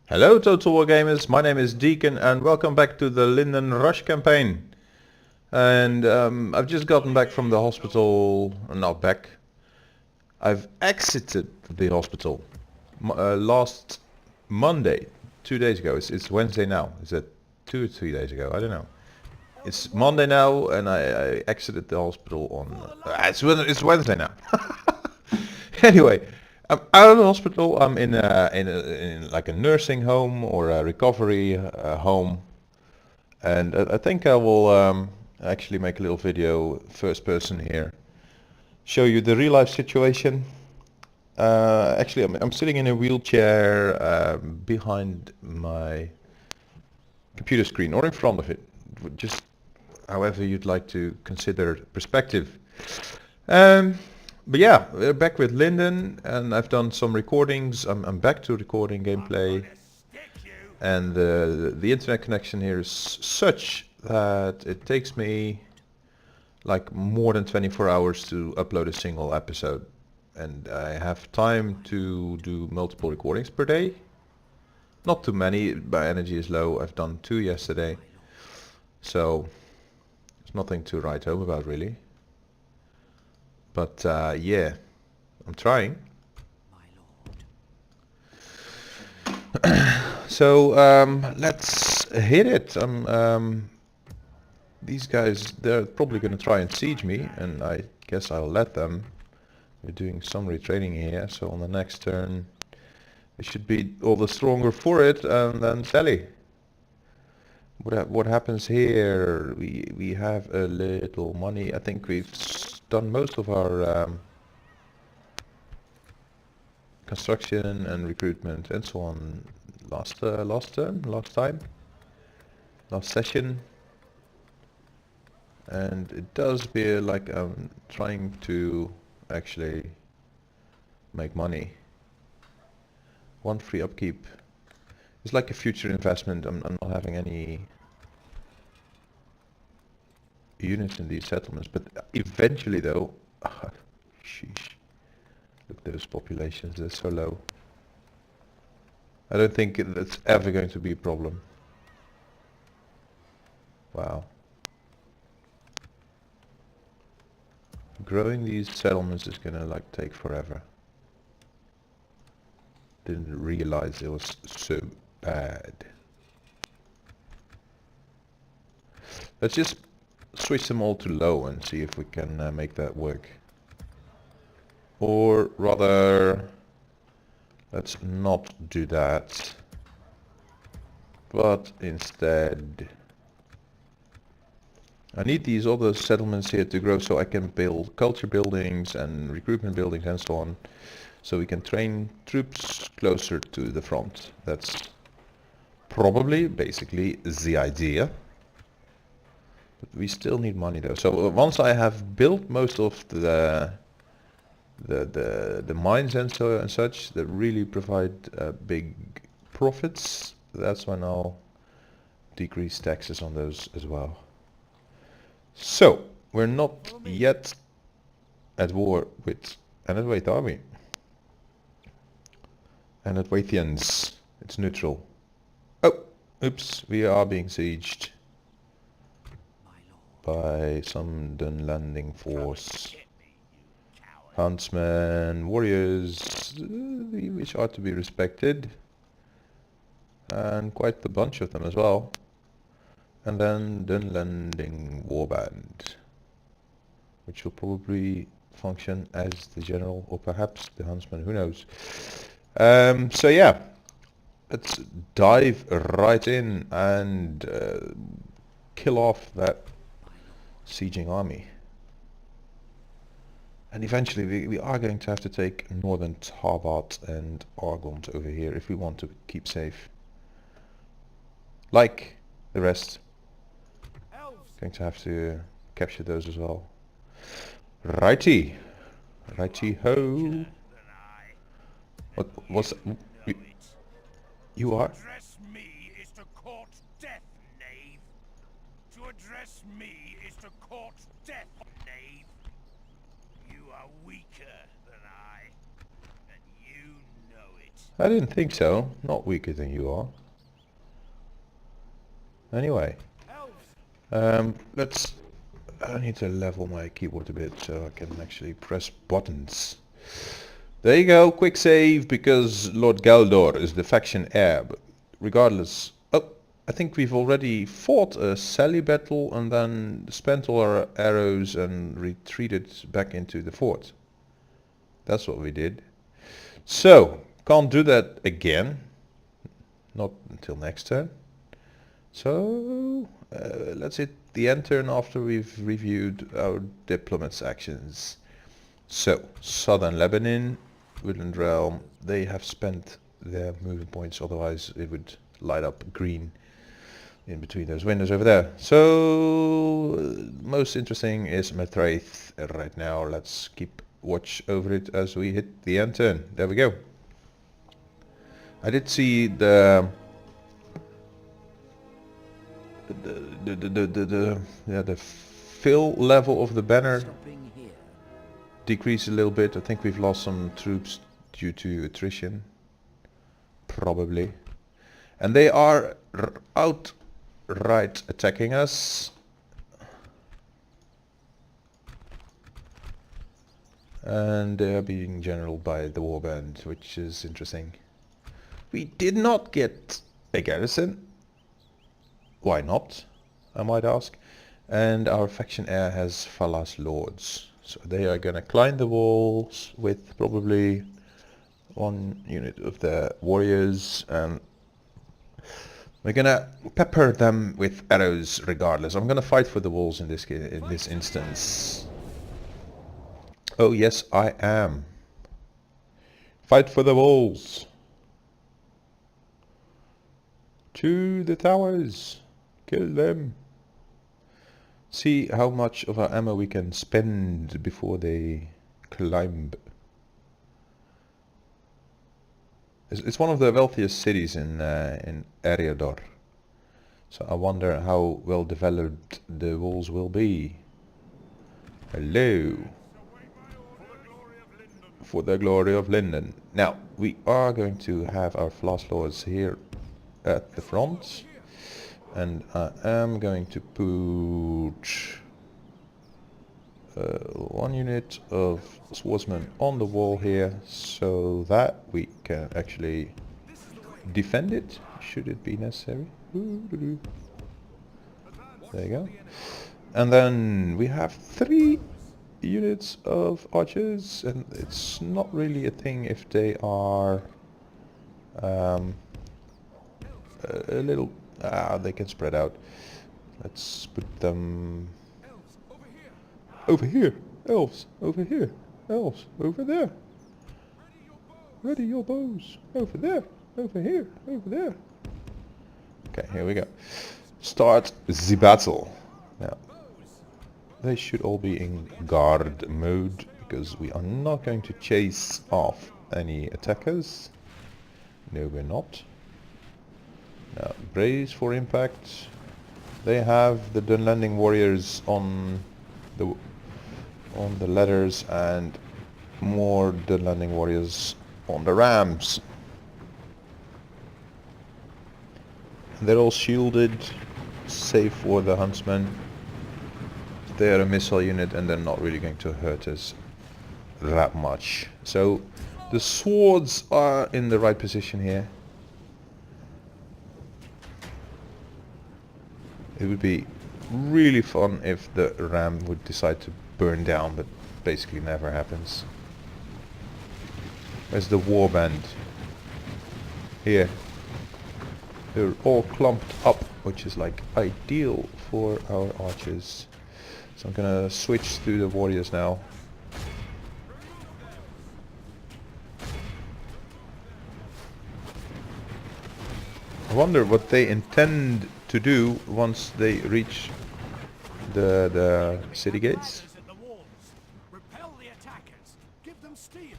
Hello Total War Gamers, my name is Deacon and welcome back to the Lindon Rush campaign. And I've just gotten back from the hospital, not back, I've exited the hospital last Monday, 2 days ago. It's Wednesday now, is it 2 or 3 days ago, I don't know. It's Monday now and I exited the hospital on, it's Wednesday now. Anyway. I'm out of the hospital. I'm in like a nursing home or a recovery home, and I think I will actually make a little video, first person here, show you the real life situation. Actually, I'm sitting in a wheelchair behind my computer screen or in front of it, just however you'd like to consider perspective. But yeah, we're back with Lindon, and I've done some recordings. I'm back to recording gameplay, and the internet connection here is such that it takes me like more than 24 hours to upload a single episode, and I have time to do multiple recordings per day. Not too many, my energy is low. I've done 2 yesterday, so there's nothing to write home about really. But yeah, I'm trying. So let's hit it. These guys, they're probably going to try and siege me, and I guess I'll let them. We're doing some retraining here, so on the next turn we should be all the stronger for it, and then Sally. What happens here? We have a little money. I think we've done most of our construction and recruitment and so on last session, and it does feel like I'm trying to actually make money. 1 free upkeep. It's like a future investment. I'm not having any units in these settlements, but eventually though, sheesh, look at those populations, they're so low. I don't think that's ever going to be a problem. Wow. Growing these settlements is gonna like take forever. Didn't realize it was so bad. Let's just switch them all to low and see if we can make that work. Or rather, let's not do that, but instead I need these other settlements here to grow so I can build culture buildings and recruitment buildings and so on, so we can train troops closer to the front. That's probably basically the idea. But we still need money though. So once I have built most of the mines and such that really provide big profits, that's when I'll decrease taxes on those as well. So we're not yet at war with Anadwaith, are we? Anadwaithians. It's neutral. Oh, oops, we are being sieged by some Dunlanding force. Huntsmen, warriors, which are to be respected, and quite a bunch of them as well. And then Dunlanding warband, which will probably function as the general, or perhaps the huntsman, who knows. So yeah, let's dive right in and kill off that sieging army. And eventually we are going to have to take northern Tarbart and Argont over here if we want to keep safe. Like the rest. Going to have to capture those as well. Righty. Righty ho. What's that? You are? To address me is to court death, knave. To address me is to court death, knave. You are weaker than I, and you know it. I didn't think so. Not weaker than you are. Anyway. Let's... I need to level my keyboard a bit so I can actually press buttons. There you go, quick save, because Lord Galdor is the faction heir, but regardless... Oh, I think we've already fought a sally battle and then spent all our arrows and retreated back into the fort. That's what we did. So, can't do that again. Not until next turn. So, let's hit the end turn after we've reviewed our diplomat's actions. So, Southern Lebanon, Woodland Realm, they have spent their moving points, otherwise it would light up green in between those windows over there. So, most interesting is Mathraith right now. Let's keep watch over it as we hit the end turn. There we go. I did see the fill level of the banner decrease a little bit. I think we've lost some troops due to attrition, probably, and they are outright attacking us. And they are being generaled by the warband, which is interesting. We did not get a garrison. Why not, I might ask. And our faction heir has Falas lords. So they are gonna climb the walls with probably one unit of their warriors, and we're gonna pepper them with arrows regardless. I'm gonna fight for the walls in this instance. Oh yes, I am. Fight for the walls. To the towers. Kill them. See how much of our ammo we can spend before they climb. It's one of the wealthiest cities in Eriador. So I wonder how well developed the walls will be. Hello. For the glory of Lindon. Now, we are going to have our Flask Lords here at the front. And I am going to put one unit of swordsmen on the wall here, so that we can actually defend it, should it be necessary. There you go. And then we have 3 units of archers, and it's not really a thing if they are a little... they can spread out. Let's put them over here. Elves over here. Elves over there. Ready your bows. Over there. Over here. Over there. Okay, here we go. Start the battle. Now, they should all be in guard mode, because we are not going to chase off any attackers. No, we're not. Now, brace for impact. They have the Dunlanding warriors on the ladders, and more Dunlanding warriors on the rams. They're all shielded, save for the huntsmen. They're a missile unit and they're not really going to hurt us that much. So the swords are in the right position here. It would be really fun if the ram would decide to burn down, but basically never happens. Where's the warband? Here. They're all clumped up, which is like ideal for our archers. So I'm gonna switch to the warriors now. I wonder what they intend to do once they reach the city gates. Repel the attackers. Give them steel.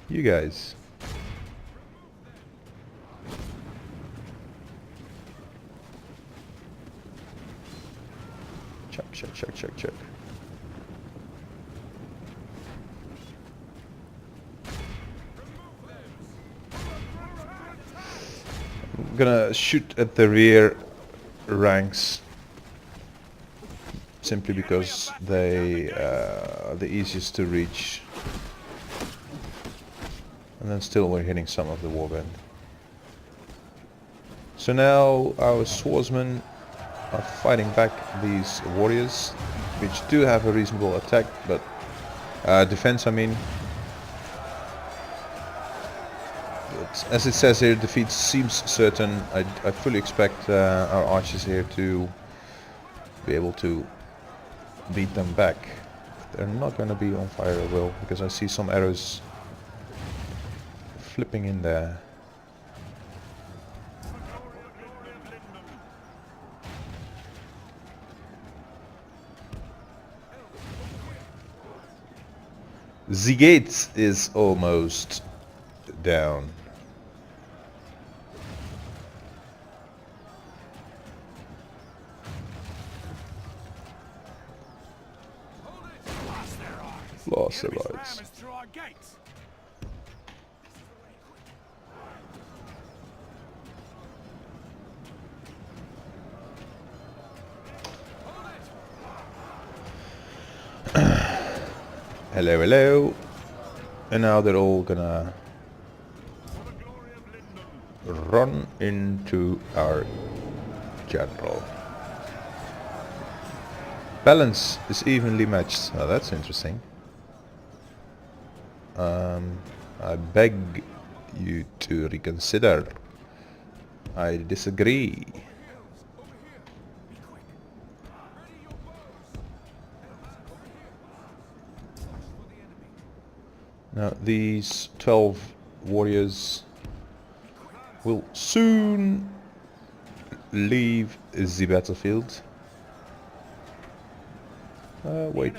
You guys. Check. I'm gonna shoot at the rear ranks simply because they are the easiest to reach. And then still we're hitting some of the warband. So now our swordsmen are fighting back these warriors, which do have a reasonable attack, but defense I mean. But as it says here, defeat seems certain. I fully expect our archers here to be able to beat them back. They're not going to be on fire at will, because I see some arrows flipping in there. The gate is almost down. Lost their eyes. Hello, hello. And now they're all gonna run into our general. Balance is evenly matched. Oh, that's interesting. I beg you to reconsider. I disagree. Now these 12 warriors will soon leave the battlefield. Wait.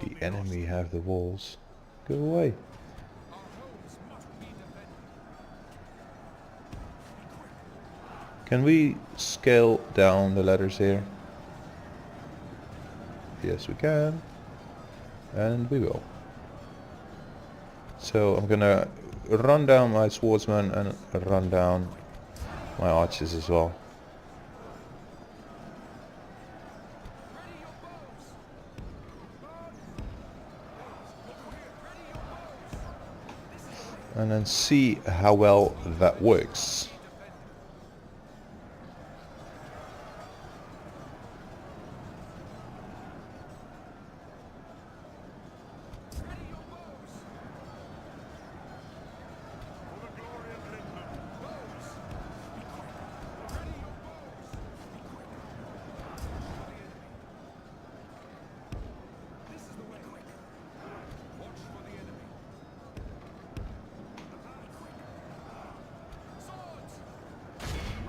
The enemy have the walls. Go away. Can we scale down the ladders here? Yes, we can. And we will. So I'm gonna run down my swordsman and run down my archers as well. And then see how well that works.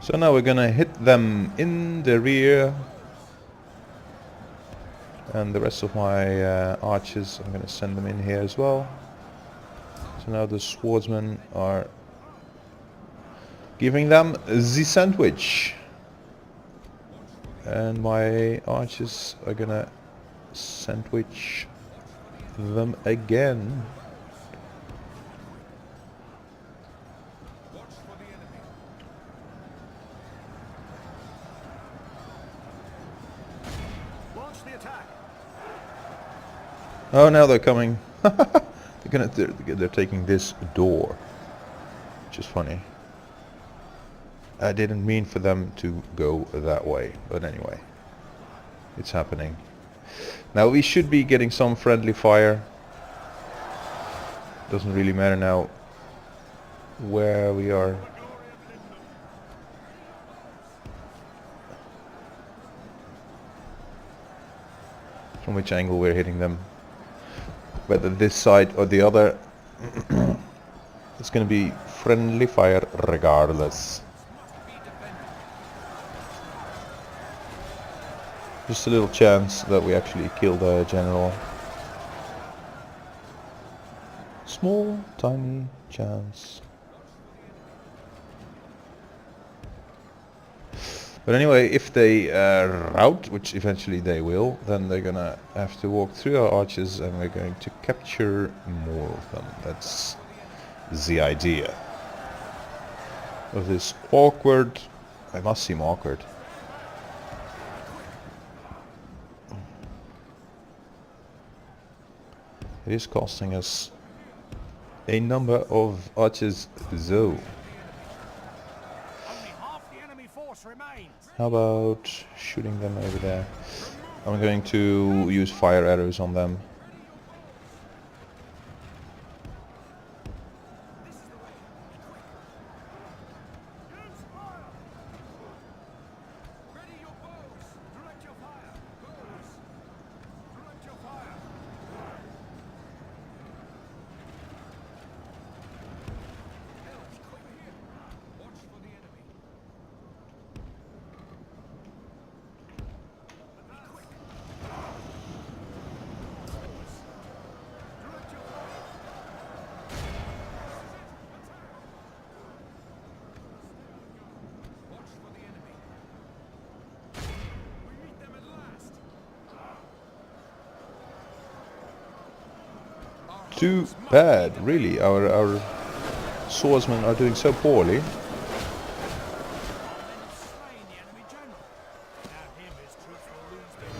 So now we're gonna hit them in the rear, and the rest of my archers, I'm gonna send them in here as well. So now the swordsmen are giving them the sandwich, and my archers are gonna sandwich them again. Oh, now they're coming. They're taking this door, which is funny. I didn't mean for them to go that way, but anyway, it's happening. Now we should be getting some friendly fire. Doesn't really matter now where we are. From which angle we're hitting them. Whether this side or the other, it's going to be friendly fire regardless. Just a little chance that we actually kill the general. Small, tiny chance. But anyway, if they rout, which eventually they will, then they're gonna have to walk through our archers and we're going to capture more of them. That's the idea. of this awkward... It must seem awkward. It is costing us a number of archers though. Only half the enemy force remains. How about shooting them over there? I'm going to use fire arrows on them. Too bad, really. Our swordsmen are doing so poorly. Slain the enemy general. Without him, his troops will lose their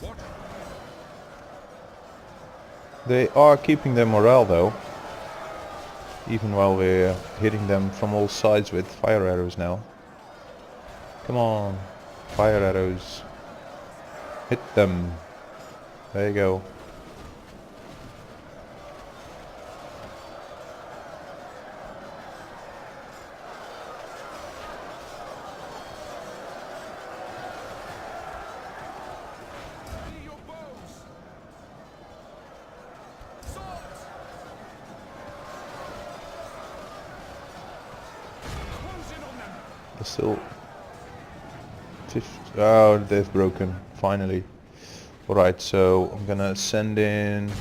fight. They are keeping their morale though. Even while we're hitting them from all sides with fire arrows now. Come on, fire arrows. Hit them. There you go. They're still... Oh, they've broken. Finally. Alright, so I'm gonna send in...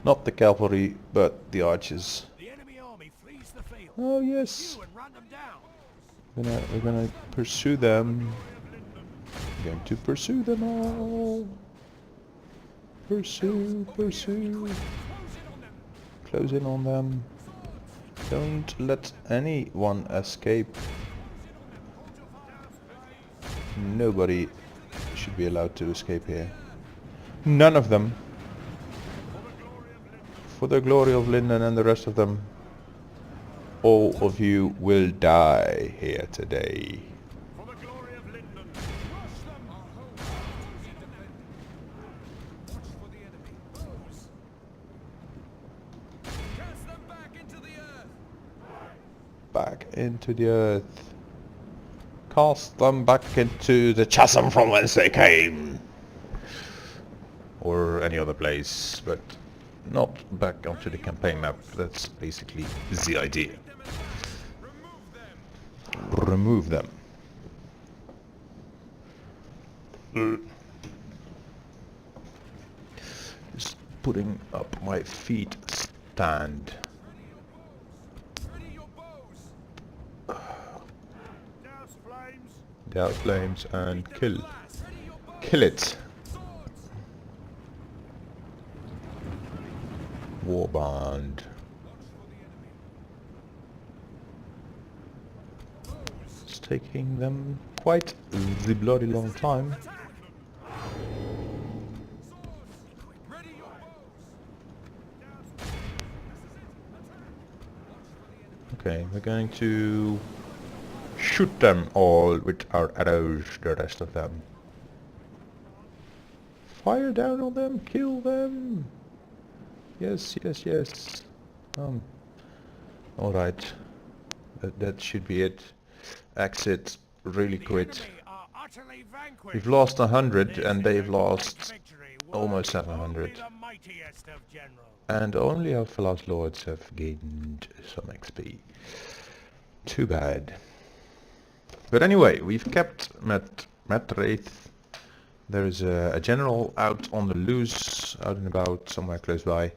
not the cavalry, but the archers. The enemy army flees the field. Oh yes! You and run them down. We're gonna pursue them. We're going to pursue them all. Pursue, pursue. Close in on them. Don't let anyone escape. Nobody should be allowed to escape here. None of them. For the glory of Lindon and the rest of them. All of you will die here today. For the glory of Lindon. Rush them. Watch for the enemy. Cast them back into the earth. Back into the earth. Cast them back into the chasm from whence they came. Or any other place, but not back onto the campaign map. That's basically the idea. Remove them. Just putting up my feet stand. Douse flames and kill it. Warband. It's taking them quite the bloody long time. Okay, we're going to shoot them all with our arrows, the rest of them. Fire down on them, kill them! Yes, yes, yes. Alright. That should be it. Exit, really quit. We've lost 100 and they've lost almost 700. And only our Fellows Lords have gained some XP. Too bad. But anyway, we've kept Wraith. There is a general out on the loose, out and about, somewhere close by.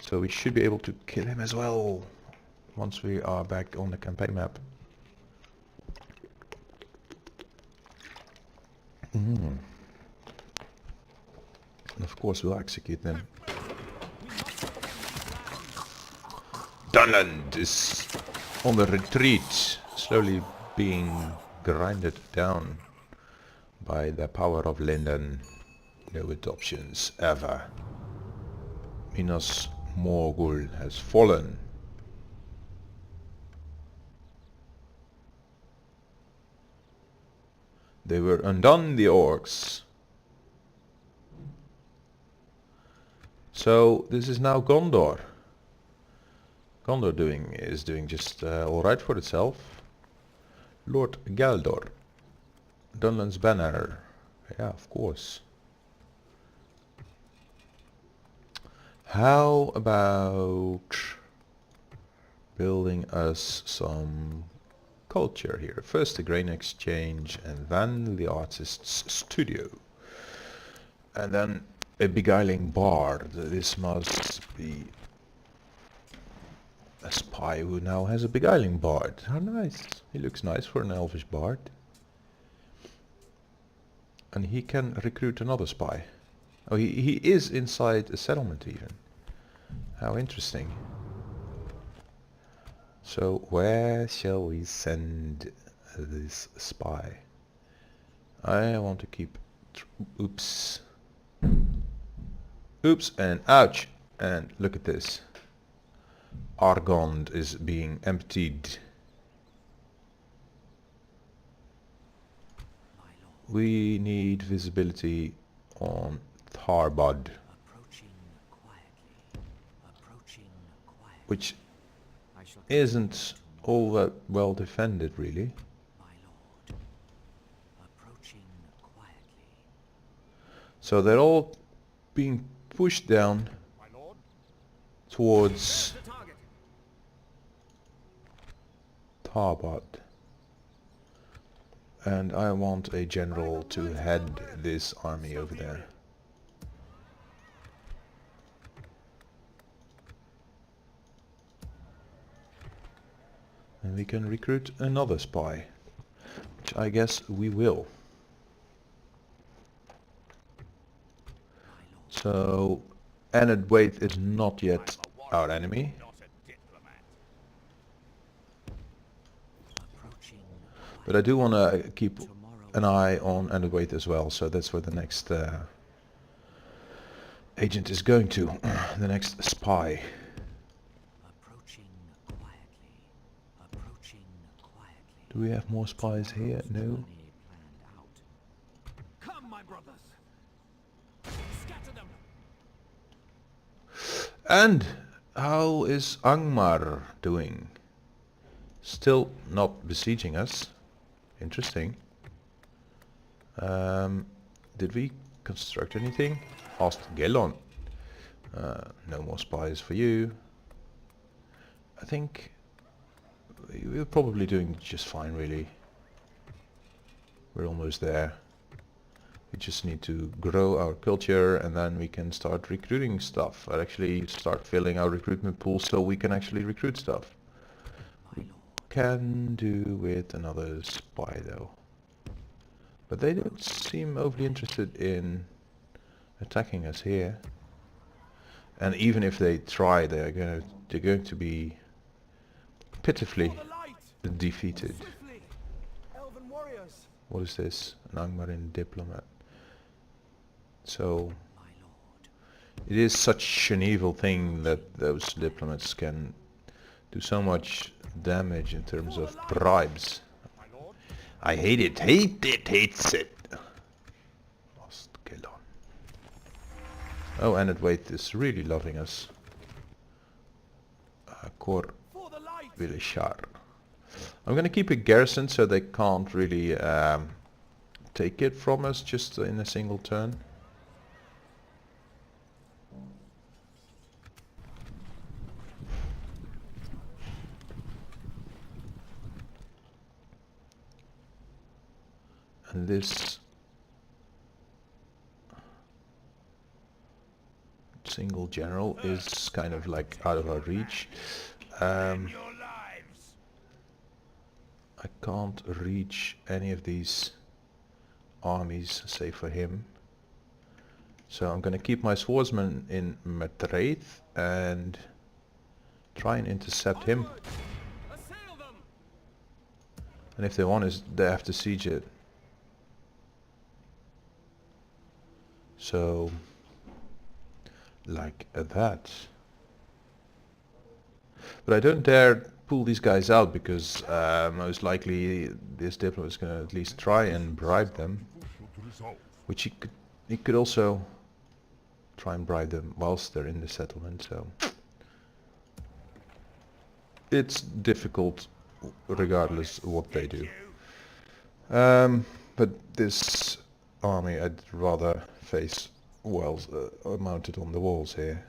So we should be able to kill him as well, once we are back on the campaign map. And of course we'll execute them. Dunland is on the retreat, slowly being grinded down by the power of Lindon. No adoptions ever. Minas Morgul has fallen. They were undone, the orcs. So this is now Gondor. Gondor is doing just alright for itself. Lord Galdor. Dunland's banner. Yeah, of course. How about building us some culture here? First the grain exchange and then the artist's studio. And then a beguiling bard. This must be a spy who now has a beguiling bard. How nice. He looks nice for an elvish bard. And he can recruit another spy. Oh, he is inside a settlement even. How interesting. So where shall we send this spy? I want to keep... Oops. Oops and ouch. And look at this. Argond is being emptied. We need visibility on Tharbad, which isn't all that well defended really. So they're all being pushed down towards Tharbad. And I want a general to head this army over there. And we can recruit another spy, which I guess we will. So, Anad Waith is not yet our enemy. But I do want to keep an eye on Anad Waith as well, so that's where the next agent is going to, the next spy. Do we have more spies here? No. Come, my brothers. Scatter them. And how is Angmar doing? Still not besieging us. Interesting. Did we construct anything? Ostgelon. No more spies for you. I think we're probably doing just fine really. We're almost there. We just need to grow our culture and then we can start recruiting stuff. I'll actually start filling our recruitment pool so we can actually recruit stuff. Can do with another spy though, but they don't seem overly interested in attacking us here, and even if they try, they're going to be pitifully defeated. What is this? An Angmarin diplomat. So it is such an evil thing that those diplomats can do so much damage in terms of bribes. I hate it, hates it. Ostgelon. Oh, Anad Waith is really loving us. Kor Vilishar. I'm gonna keep a garrison so they can't really take it from us just in a single turn. And this single general is kind of like out of our reach. I can't reach any of these armies save for him. So I'm gonna keep my swordsman in Matraith and try and intercept him. Assail them! And if they want is they have to siege it. So like that. But I don't dare pull these guys out because most likely this diplomat is going to at least try and bribe them. Which he could also try and bribe them whilst they're in the settlement, so it's difficult regardless of what they do. But this army I'd rather face wells mounted on the walls here.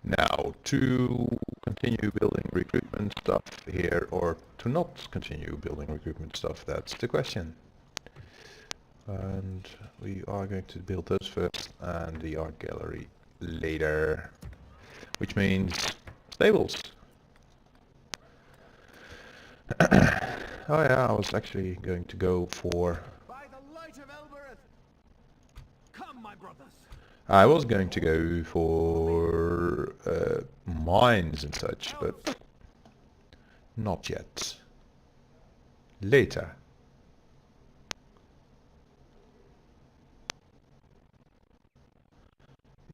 Now, to continue building recruitment stuff here, or to not continue building recruitment stuff, that's the question. And we are going to build those first, and the art gallery later. Which means stables. Oh yeah, I was actually going to go for... By the light of Elbereth! Come, my brothers! I was going to go for mines and such, but not yet. Later.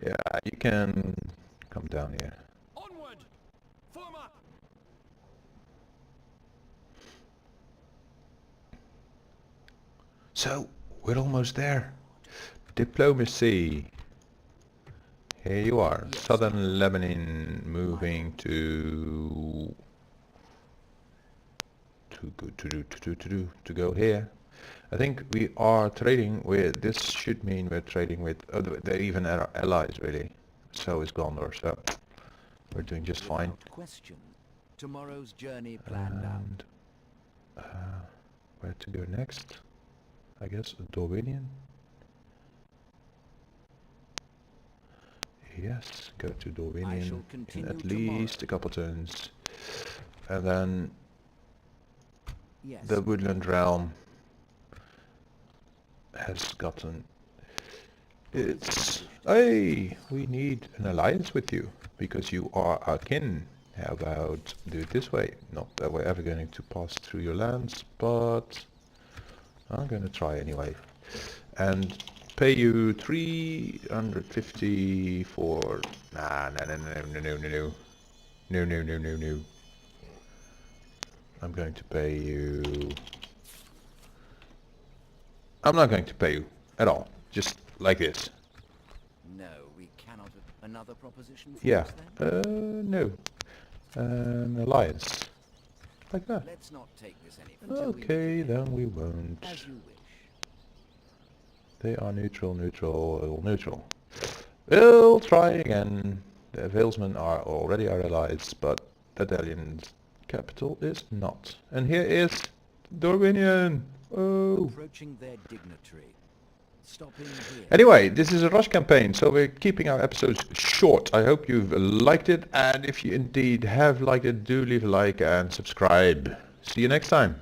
Yeah, you can come down here. Onward! Form up! So, we're almost there. Diplomacy. Here you are, yes. Southern Lebanon moving to go here. I think we are trading with, this should mean we're trading with, they're even our allies really. So is Gondor, so we're doing just fine. Question. Tomorrow's journey planned out. And where to go next? I guess Dorwinian. Yes, go to Dorwinian in at least a couple turns. And then the Woodland Realm has gotten its... Hey, we need an alliance with you, because you are our kin. How about do it this way? Not that we're ever going to pass through your lands, but I'm going to try anyway. And pay you 350 for... No. I'm going to pay you... I'm not going to pay you at all. Just like this. No, we cannot. Another proposition for Yeah. us then? No. An alliance. Like that. Let's not take this any further. Okay, then we won't. As you wish. They are neutral. We'll try again. The Valesmen are already our allies, but the Dalian's capital is not. And here is Dorwinian. Oh. Approaching their dignitary. Stopping here. Anyway, this is a rush campaign, so we're keeping our episodes short. I hope you've liked it, and if you indeed have liked it, do leave a like and subscribe. See you next time.